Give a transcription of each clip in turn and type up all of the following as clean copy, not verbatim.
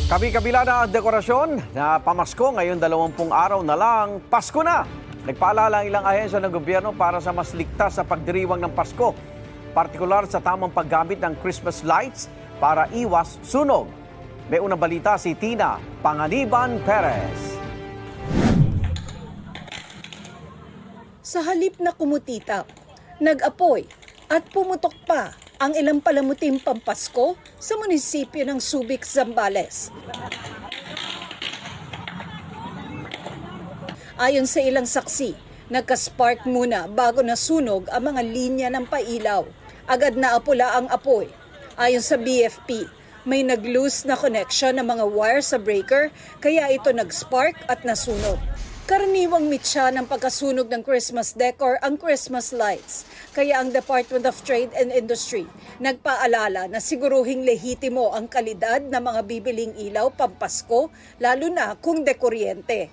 Kabi-kabila na ang dekorasyon na pamasko ngayon 20 araw na lang, Pasko na! Nagpaalala ang ilang ahensya ng gobyerno para sa mas ligtas sa pagdiriwang ng Pasko, partikular sa tamang paggamit ng Christmas lights para iwas sunog. May unang balita si Tina Panganiban Perez. Sa halip na kumutitap, nag-apoy at pumutok pa ang ilang palamuting pampasko sa munisipyo ng Subic, Zambales. Ayon sa ilang saksi, nagka-spark muna bago nasunog ang mga linya ng pailaw. Agad na apula ang apoy. Ayon sa BFP, may nag-loose na connection ng mga wire sa breaker kaya ito nag-spark at nasunog. Karaniwang mitya ng pagkasunog ng Christmas decor ang Christmas lights. Kaya ang Department of Trade and Industry nagpaalala na siguruhing lehitimo ang kalidad ng mga bibiling ilaw pampasko, lalo na kung dekuryente.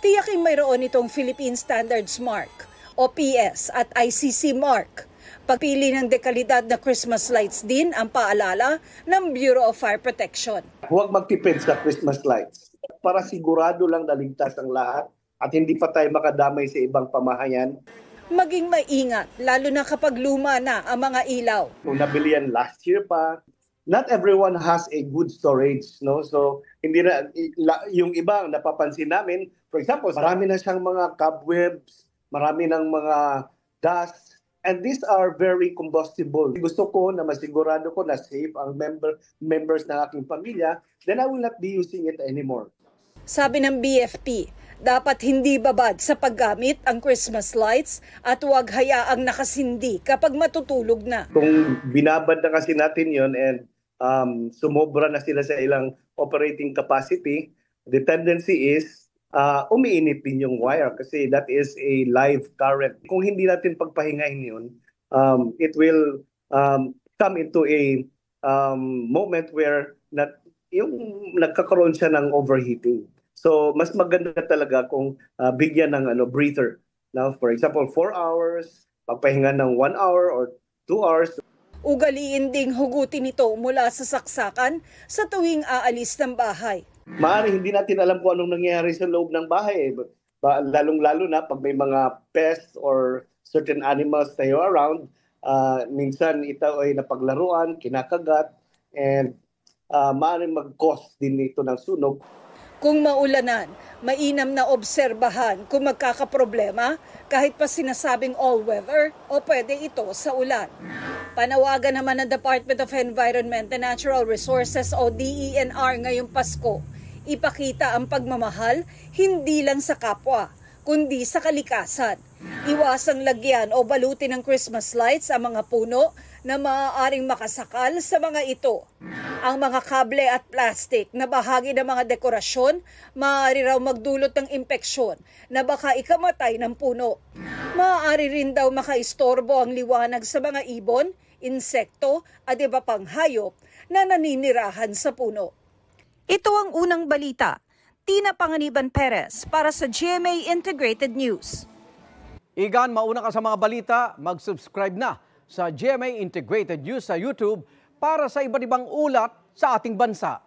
Tiyaking mayroon itong Philippine Standards Mark, OPS at ICC Mark. Pagpili ng dekalidad na Christmas lights din ang paalala ng Bureau of Fire Protection. Huwag magtipid sa Christmas lights para sigurado lang na ligtas ang lahat at hindi pa tayo makadamay sa ibang pamahayan. Maging maingat, lalo na kapag luma na ang mga ilaw. Kung nabili yan last year pa, not everyone has a good storage, no? So, hindi na, yung iba napapansin namin, for example, marami na siyang mga cobwebs, marami ng mga dust, and these are very combustible. Gusto ko na masigurado ko na safe ang members ng aking pamilya, then I will not be using it anymore. Sabi ng BFP, dapat hindi babad sa paggamit ang Christmas lights at huwag hayaang nakasindi kapag matutulog na. Kung binabad na kasi natin yon and sumobra na sila sa ilang operating capacity, the tendency is umiinit din yung wire kasi that is a live current. Kung hindi natin pagpahingahin yun, it will come into a moment where yung nagkakaroon siya ng overheating. So, mas maganda talaga kung bigyan ng breather. Now, for example, 4 hours, pagpahinga ng 1 hour or 2 hours. Ugaliin ding hugutin ito mula sa saksakan sa tuwing aalis ng bahay. Maaari hindi natin alam kung anong nangyayari sa loob ng bahay. Lalong-lalo na pag may mga pests or certain animals tayo around, minsan ito ay napaglaruan, kinakagat, and maaaring mag-cause din ito ng sunog. Kung maulanan, mainam na obserbahan kung magkakaproblema kahit pa sinasabing all-weather o pwede ito sa ulan. Panawagan naman ng Department of Environment and Natural Resources o DENR ngayong Pasko, ipakita ang pagmamahal hindi lang sa kapwa, kundi sa kalikasan. Iwasang lagyan o balutin ng Christmas lights ang mga puno na maaaring makasakal sa mga ito. Ang mga kable at plastic na bahagi ng mga dekorasyon, maaari raw magdulot ng impeksyon na baka ikamatay ng puno. Maaari rin daw makaistorbo ang liwanag sa mga ibon, insekto at iba pang hayop na naninirahan sa puno. Ito ang unang balita. Tina Panganiban Perez para sa GMA Integrated News. Igan, mauna ka sa mga balita, mag-subscribe na sa GMA Integrated News sa YouTube para sa iba't ibang ulat sa ating bansa.